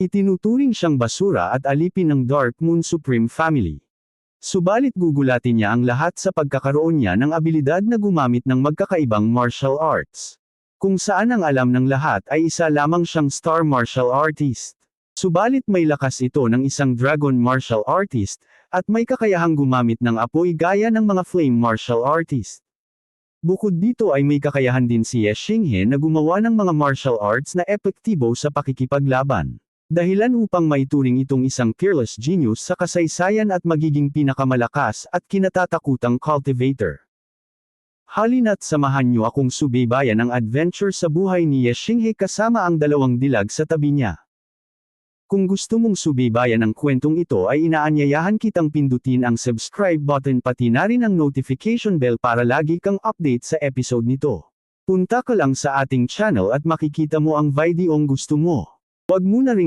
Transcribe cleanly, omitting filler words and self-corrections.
Itinuturing siyang basura at alipin ng Dark Moon Supreme Family. Subalit gugulatin niya ang lahat sa pagkakaroon niya ng abilidad na gumamit ng magkakaibang martial arts. Kung saan ang alam ng lahat ay isa lamang siyang star martial artist. Subalit may lakas ito ng isang dragon martial artist, at may kakayahang gumamit ng apoy gaya ng mga flame martial artist. Bukod dito ay may kakayahan din si Ye Xinghe na gumawa ng mga martial arts na epektibo sa pakikipaglaban. Dahilan upang maituring itong isang fearless genius sa kasaysayan at magiging pinakamalakas at kinatatakutang cultivator. Halina't samahan niyo akong subaybayan ang adventure sa buhay ni Ye Xinghe kasama ang dalawang dilag sa tabi niya. Kung gusto mong subaybayan ang kwentong ito ay inaanyayahan kitang pindutin ang subscribe button pati na rin ang notification bell para lagi kang update sa episode nito. Punta ka lang sa ating channel at makikita mo ang videong gusto mo. Huwag mo na ring